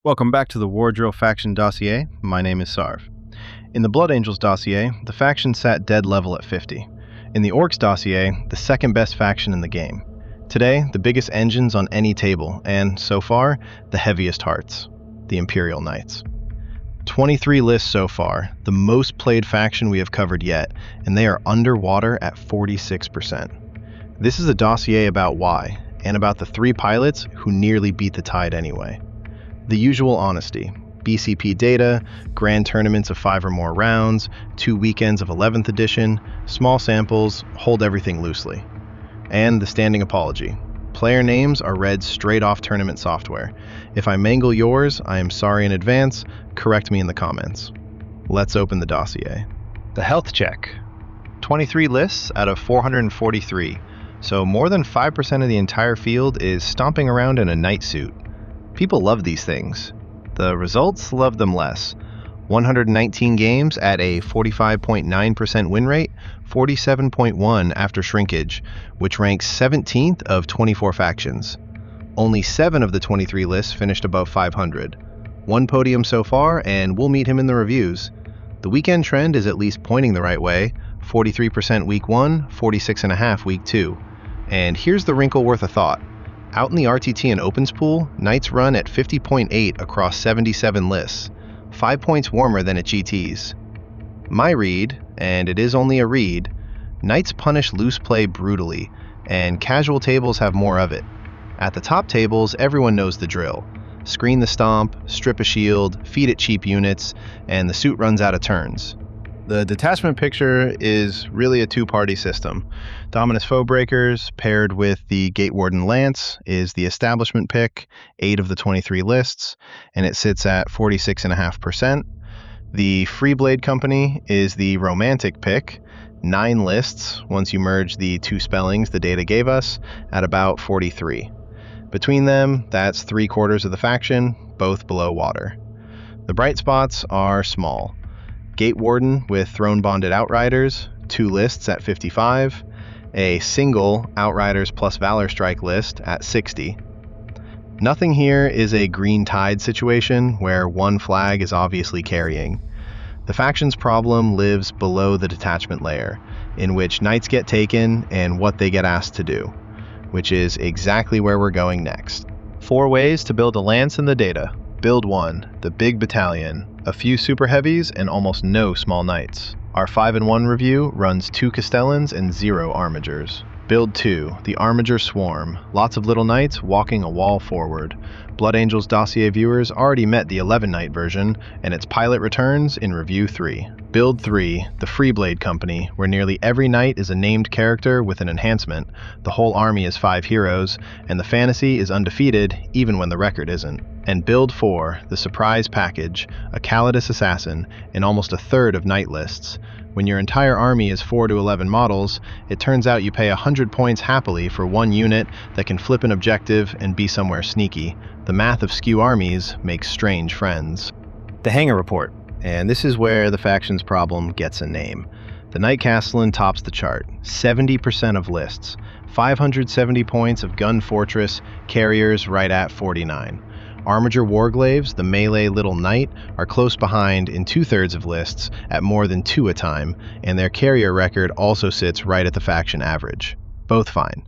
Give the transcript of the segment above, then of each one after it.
Welcome back to the Wardrill Faction Dossier. My name is Sarv. In the Blood Angels Dossier, the faction sat dead level at 50. In the Orcs Dossier, the second best faction in the game. Today, the biggest engines on any table, and, so far, the heaviest hearts, the Imperial Knights. 23 lists so far, the most played faction we have covered yet, and they are underwater at 46%. This is a dossier about why, and about the 3 pilots who nearly beat the tide anyway. The usual honesty, BCP data, grand tournaments of 5 or more rounds, 2 weekends of 11th edition, small samples, hold everything loosely. And the standing apology. Player names are read straight off tournament software. If I mangle yours, I am sorry in advance, correct me in the comments. Let's open the dossier. The health check. 23 lists out of 443, so more than 5% of the entire field is stomping around in a knight suit. People love these things. The results love them less. 119 games at a 45.9% win rate, 47.1 after shrinkage, which ranks 17th of 24 factions. Only 7 of the 23 lists finished above 500. 1 podium so far, and we'll meet him in the reviews. The weekend trend is at least pointing the right way, 43% week 1, 46.5 week 2. And here's the wrinkle worth a thought. Out in the RTT and Opens pool, Knights run at 50.8 across 77 lists, 5 points warmer than at GTs. My read, and it is only a read, Knights punish loose play brutally, and casual tables have more of it. At the top tables, everyone knows the drill. Screen the stomp, strip a shield, feed it cheap units, and the suit runs out of turns. The detachment picture is really a 2-party system. Dominus Foe Breakers, paired with the Gate Warden Lance, is the establishment pick, 8 of the 23 lists, and it sits at 46.5%. The Free Blade Company is the romantic pick, 9 lists, once you merge the 2 spellings the data gave us, at about 43. Between them, that's 3/4 of the faction, both below water. The bright spots are small. Gate Warden with Throne Bonded Outriders, 2 lists at 55, a single Outriders plus Valor Strike list at 60. Nothing here is a green tide situation where one flag is obviously carrying. The faction's problem lives below the detachment layer, in which Knights get taken and what they get asked to do, which is exactly where we're going next. 4 ways to build a lance in the data. Build 1, the big battalion, a few super heavies and almost no small knights. Our 5-in-1 review runs 2 Castellans and 0 Armigers. Build 2, the Armiger Swarm, lots of little knights walking a wall forward. Blood Angels Dossier viewers already met the 11 knight version, and its pilot returns in review 3. Build 3, the Free Blade Company, where nearly every knight is a named character with an enhancement, the whole army is 5 heroes, and the fantasy is undefeated even when the record isn't. And Build 4, the Surprise Package, a Calidus Assassin, in almost a third of knight lists. When your entire army is 4 to 11 models, it turns out you pay 100 points happily for 1 unit that can flip an objective and be somewhere sneaky. The math of skew armies makes strange friends. The Hangar Report, and this is where the faction's problem gets a name. The Knight Castellan tops the chart, 70% of lists, 570 points of Gun Fortress, carriers right at 49. Armiger Warglaves, the melee little knight, are close behind in 2/3 of lists at more than 2 a time, and their carrier record also sits right at the faction average. Both fine.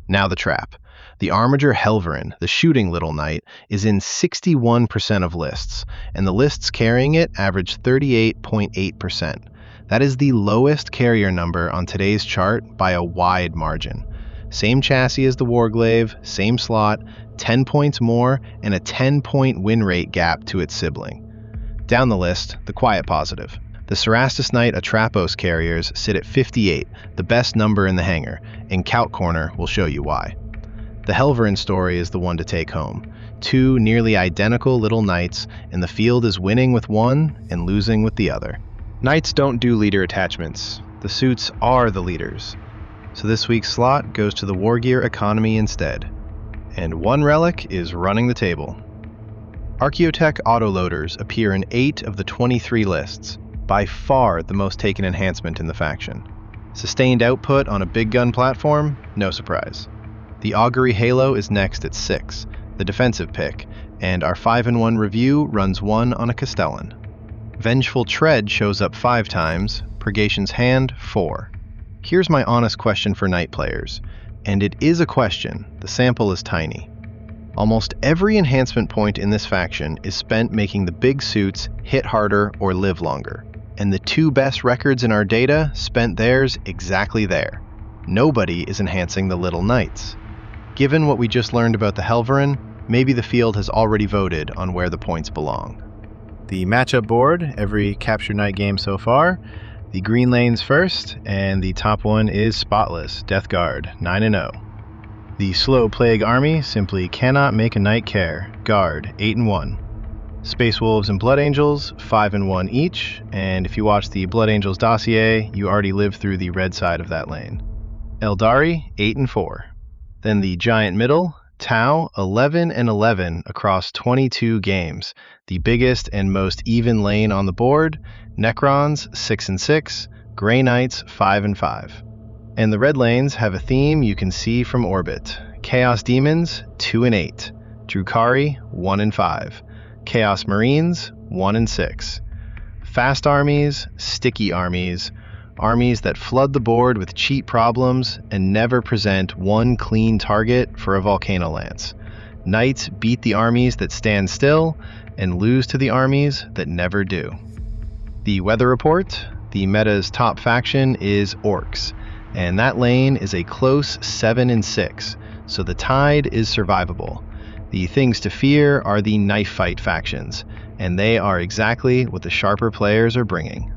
Now the trap. The Armiger Helverin, the shooting little knight, is in 61% of lists, and the lists carrying it average 38.8%. That is the lowest carrier number on today's chart by a wide margin. Same chassis as the Warglaive, same slot, 10 points more, and a 10-point win rate gap to its sibling. Down the list, the quiet positive. The Cerastus Knight Atrapos carriers sit at 58, the best number in the hangar, and Calc Corner will show you why. The Helverin story is the one to take home. 2 nearly identical little knights, and the field is winning with one and losing with the other. Knights don't do leader attachments. The suits are the leaders. So this week's slot goes to the War Gear economy instead. And 1 relic is running the table. Archaeotech autoloaders appear in 8 of the 23 lists, by far the most taken enhancement in the faction. Sustained output on a big gun platform? No surprise. The Augury Halo is next at 6, the defensive pick, and our 5-in-1 review runs 1 on a Castellan. Vengeful Tread shows up 5 times, Purgation's Hand 4. Here's my honest question for Knight players, and it is a question, the sample is tiny. Almost every enhancement point in this faction is spent making the big suits hit harder or live longer, and the 2 best records in our data spent theirs exactly there. Nobody is enhancing the Little Knights. Given what we just learned about the Helverin, maybe the field has already voted on where the points belong. The matchup board, every Capture Knight game so far, the green lane's first, and the top one is spotless, Death Guard, 9-0. The Slow Plague Army simply cannot make a Knight care, Guard, 8-1. Space Wolves and Blood Angels, 5-1 each, and if you watch the Blood Angels dossier, you already lived through the red side of that lane. Eldari, 8-4. Then the Giant Middle, Tau, 11-11 across 22 games, the biggest and most even lane on the board. Necrons, 6-6, Grey Knights, 5-5. And the red lanes have a theme you can see from orbit. Chaos Demons, 2-8. Drukhari, 1-5. Chaos Marines, 1-6. Fast armies, sticky armies, armies that flood the board with cheat problems and never present one clean target for a Volcano Lance. Knights beat the armies that stand still and lose to the armies that never do. The weather report, the meta's top faction is Orcs, and that lane is a close 7-6, so the tide is survivable. The things to fear are the knife fight factions, and they are exactly what the sharper players are bringing.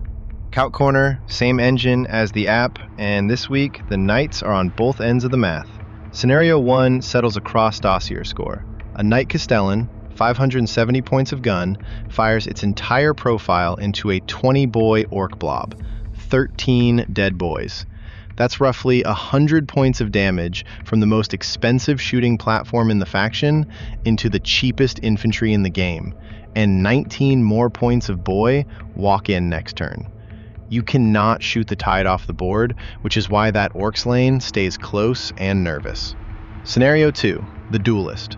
Calc Corner, same engine as the app, and this week the Knights are on both ends of the math. Scenario 1 settles a cross dossier score. A Knight Castellan, 570 points of gun, fires its entire profile into a 20-boy orc blob. 13 dead boys. That's roughly 100 points of damage from the most expensive shooting platform in the faction into the cheapest infantry in the game, and 19 more points of boy walk in next turn. You cannot shoot the tide off the board, which is why that Orcs lane stays close and nervous. Scenario 2, the Duelist.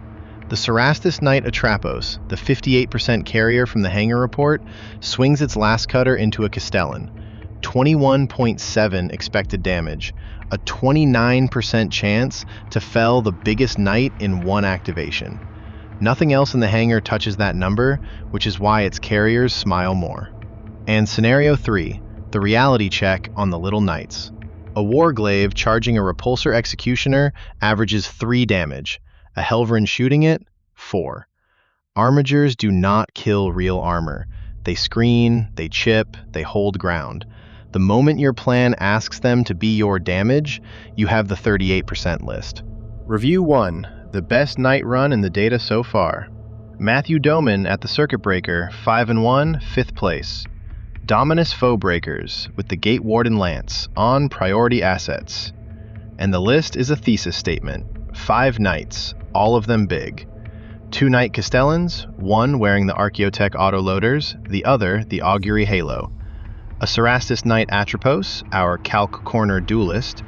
The Cerastus Knight Atrapos, the 58% carrier from the hangar report, swings its last cutter into a Castellan. 21.7 expected damage, a 29% chance to fell the biggest knight in one activation. Nothing else in the hangar touches that number, which is why its carriers smile more. And Scenario 3, the reality check on the Little Knights. A Warglaive charging a Repulsor Executioner averages 3 damage, a Helverin shooting it, 4. Armigers do not kill real armor. They screen, they chip, they hold ground. The moment your plan asks them to be your damage, you have the 38% list. Review 1, the best Knight run in the data so far. Matthew Doughman at the Circuit Breaker, 5-1, 5th place. Dominus Foe Breakers with the Gate Warden Lance on priority assets. And the list is a thesis statement. 5 Knights, all of them big. 2 Knight Castellans, one wearing the Archaeotech autoloaders, the other the Augury Halo. A Cerastus Knight Atropos, our Calc Corner duelist.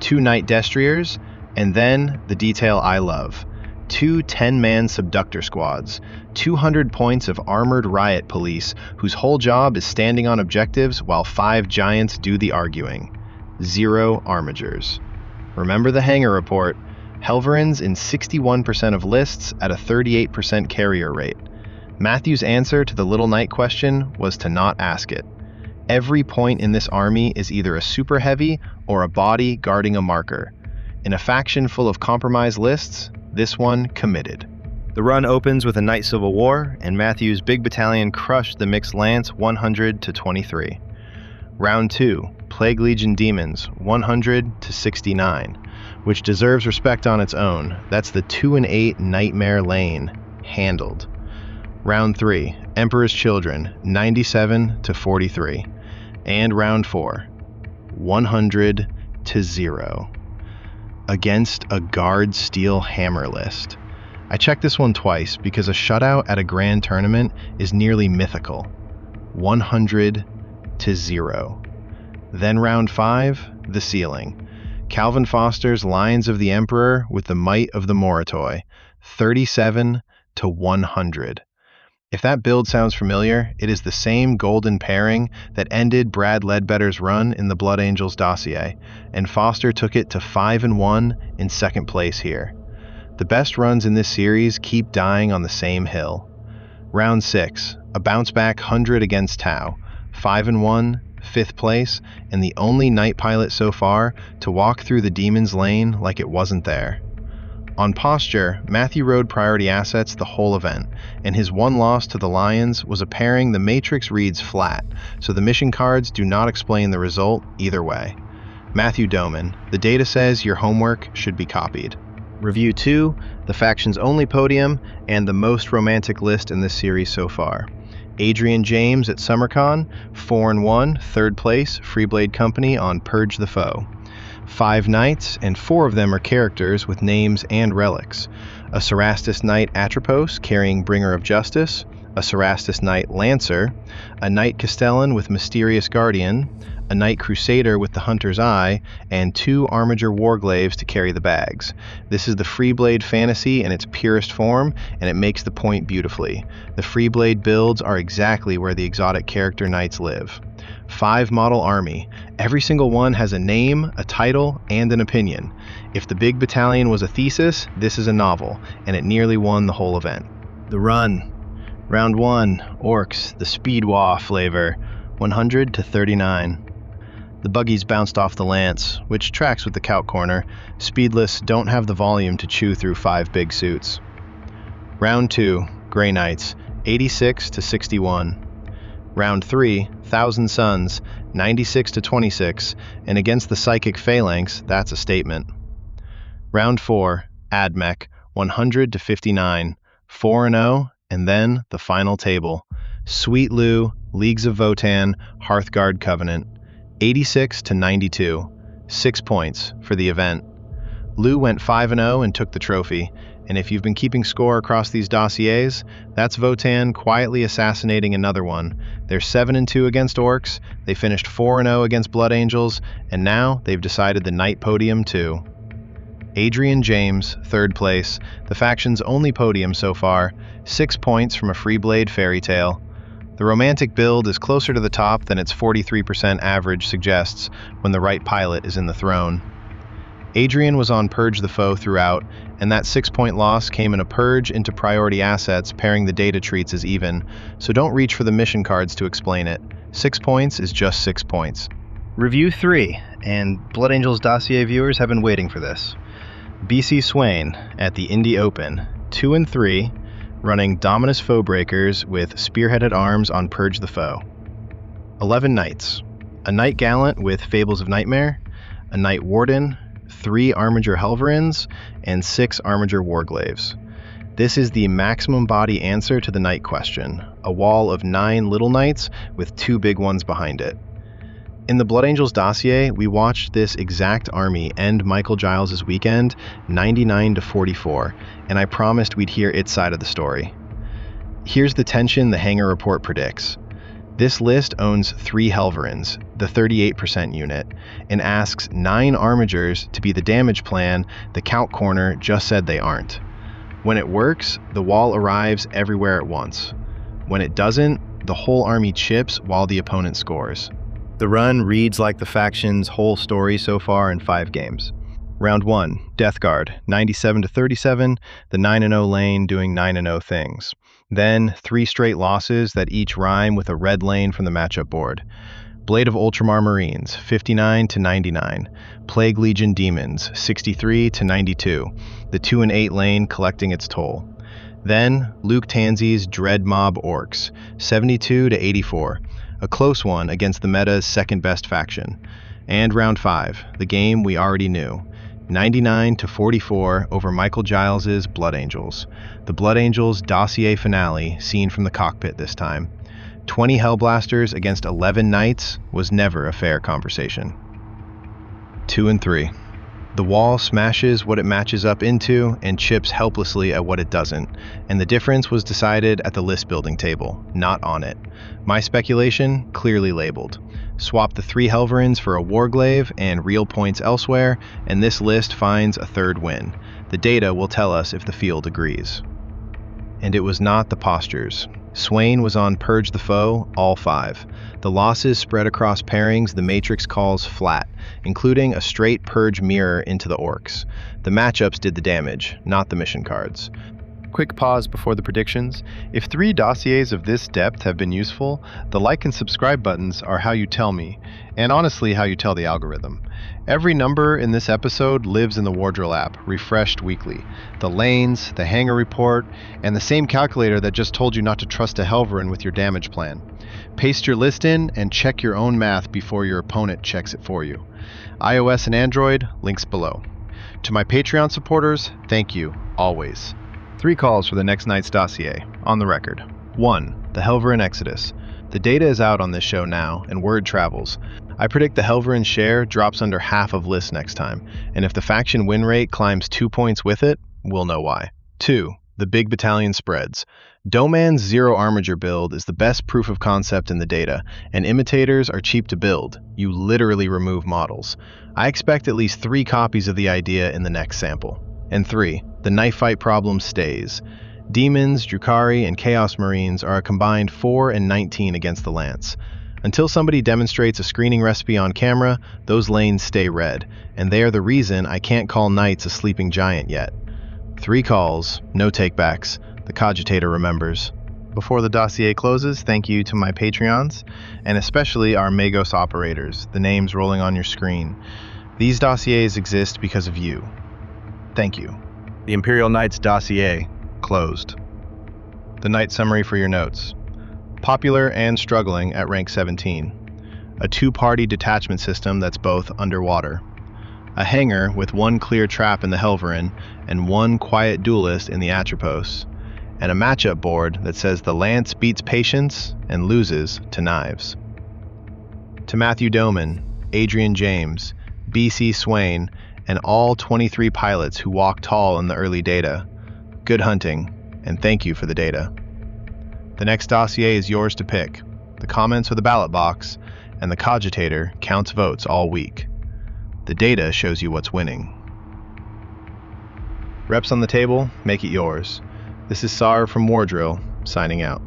2 Knight Destriers, and then the detail I love. 2 10-man subductor squads, 200 points of armored riot police whose whole job is standing on objectives while 5 giants do the arguing. 0 armigers. Remember the hangar report, Helverins in 61% of lists at a 38% carrier rate. Matthew's answer to the Little Knight question was to not ask it. Every point in this army is either a super heavy or a body guarding a marker. In a faction full of compromised lists, this one committed. The run opens with a Knight Civil War, and Matthew's big battalion crushed the Mixed Lance 100-23. Round 2, Plague Legion Demons 100-69, which deserves respect on its own. That's the 2-8 Nightmare Lane, handled. Round 3, Emperor's Children 97-43. And round 4, 100-0. Against a Guard Steel Hammer list. I checked this one twice because a shutout at a grand tournament is nearly mythical. 100-0. Then round 5, the ceiling. Calvin Foster's Lions of the Emperor with the might of the Moritoi, 37 to 100. If that build sounds familiar, it is the same golden pairing that ended Brad Ledbetter's run in the Blood Angels dossier, and Foster took it to 5-1 in second place here. The best runs in this series keep dying on the same hill. Round 6, a bounce-back 100 against Tau, 5-1, 5th place, and the only Knight pilot so far to walk through the Demon's Lane like it wasn't there. On posture, Matthew rode priority assets the whole event, and his one loss to the Lions was a pairing the Matrix reads flat, so the mission cards do not explain the result either way. Matthew Doughman, the data says your homework should be copied. Review 2, the faction's only podium, and the most romantic list in this series so far. Adrian James at SummerCon, 4-1, 3rd place, Freeblade Company on Purge the Foe. 5 knights, and 4 of them are characters with names and relics. A Cerastus Knight Atropos carrying Bringer of Justice, a Cerastus Knight Lancer, a Knight Castellan with Mysterious Guardian, a Knight Crusader with the Hunter's Eye, and 2 Armiger Warglaves to carry the bags. This is the Freeblade fantasy in its purest form, and it makes the point beautifully. The Freeblade builds are exactly where the exotic character knights live. 5 model army. Every single one has a name, a title, and an opinion. If the big battalion was a thesis, this is a novel, and it nearly won the whole event. The run. Round 1, Orcs, the Speedwa flavor, 100 to 39. The buggies bounced off the Lance, which tracks with the Calc Corner. Speedless don't have the volume to chew through 5 big suits. Round 2, Grey Knights, 86 to 61. Round 3, Thousand Suns, 96 to 26, and against the Psychic Phalanx, that's a statement. Round 4, Admech, 100 to 59, 4-0, and then the final table. Sweet Lou, Leagues of Votan, Hearthguard Covenant, 86 to 92, 6 points for the event. Lou went 5-0 and took the trophy, and if you've been keeping score across these dossiers, that's Votan quietly assassinating another one. They're 7-2 against Orcs, they finished 4-0 against Blood Angels, and now they've decided the Knight podium too. Adrian James, 3rd place, the faction's only podium so far, 6 points from a Freeblade fairy tale. The romantic build is closer to the top than its 43% average suggests when the right pilot is in the throne. Adrian was on Purge the Foe throughout, and that 6-point loss came in a purge into priority assets pairing the data treats as even, so don't reach for the mission cards to explain it. 6 points is just 6 points. Review 3, and Blood Angels dossier viewers have been waiting for this. BC Swain at the Indy Open, 2-3, running Dominus Foe Breakers with spearheaded arms on Purge the Foe. 11 Knights, a Knight Gallant with Fables of Nightmare, a Knight Warden, 3 Armiger Helverins, and 6 Armiger Warglaves. This is the maximum body answer to the Knight question, a wall of 9 little Knights with 2 big ones behind it. In the Blood Angels dossier, we watched this exact army end Michael Giles' weekend 99 to 44, and I promised we'd hear its side of the story. Here's the tension the hangar report predicts. This list owns 3 Helverins, the 38% unit, and asks 9 Armigers to be the damage plan the Calc Corner just said they aren't. When it works, the wall arrives everywhere at once. When it doesn't, the whole army chips while the opponent scores. The run reads like the faction's whole story so far in 5 games. Round 1, Death Guard, 97 to 37, the 9-0 lane doing 9-0 things. Then 3 straight losses that each rhyme with a red lane from the matchup board. Blade of Ultramar Marines, 59 to 99. Plague Legion Demons, 63 to 92. The 2-8 lane collecting its toll. Then Luke Tansy's Dread Mob Orcs, 72 to 84. A close one against the meta's second best faction. And round 5, the game we already knew. 99 to 44 over Michael Giles' Blood Angels. The Blood Angels dossier finale seen from the cockpit this time. 20 Hellblasters against 11 Knights was never a fair conversation. 2-3. The wall smashes what it matches up into and chips helplessly at what it doesn't, and the difference was decided at the list building table, not on it. My speculation, clearly labeled. Swap the 3 Helverins for a Warglaive and real points elsewhere, and this list finds a 3rd win. The data will tell us if the field agrees. And it was not the postures. Swain was on Purge the Foe, all 5. The losses spread across pairings the Matrix calls flat, including a straight Purge mirror into the Orcs. The matchups did the damage, not the mission cards. Quick pause before the predictions. If 3 dossiers of this depth have been useful, the like and subscribe buttons are how you tell me, and honestly how you tell the algorithm. Every number in this episode lives in the Wardrill app, refreshed weekly. The lanes, the hangar report, and the same calculator that just told you not to trust a Helverin with your damage plan. Paste your list in and check your own math before your opponent checks it for you. iOS and Android, links below. To my Patreon supporters, thank you, always. 3 calls for the next night's dossier, on the record. 1. The Helverin Exodus. The data is out on this show now, and word travels. I predict the Helverin share drops under half of lists next time, and if the faction win rate climbs 2 points with it, we'll know why. 2. The big battalion spreads. Doughman's zero armature build is the best proof of concept in the data, and imitators are cheap to build. You literally remove models. I expect at least 3 copies of the idea in the next sample. And 3. The knife fight problem stays. Demons, Drukhari, and Chaos Marines are a combined 4 and 19 against the Lance. Until somebody demonstrates a screening recipe on camera, those lanes stay red, and they are the reason I can't call Knights a sleeping giant yet. 3 calls, no takebacks. The cogitator remembers. Before the dossier closes, thank you to my Patreons, and especially our Magos operators, the names rolling on your screen. These dossiers exist because of you. Thank you. The Imperial Knights dossier, closed. The night summary for your notes. Popular and struggling at rank 17. A 2-party detachment system that's both underwater. A hangar with 1 clear trap in the Helverin and 1 quiet duelist in the Atropos. And a matchup board that says the Lance beats patience and loses to knives. To Matthew Doughman, Adrian James, BC Swain, and all 23 pilots who walk tall in the early data. Good hunting, and thank you for the data. The next dossier is yours to pick. The comments are the ballot box, and the cogitator counts votes all week. The data shows you what's winning. Reps on the table, make it yours. This is Sar from Wardrill, signing out.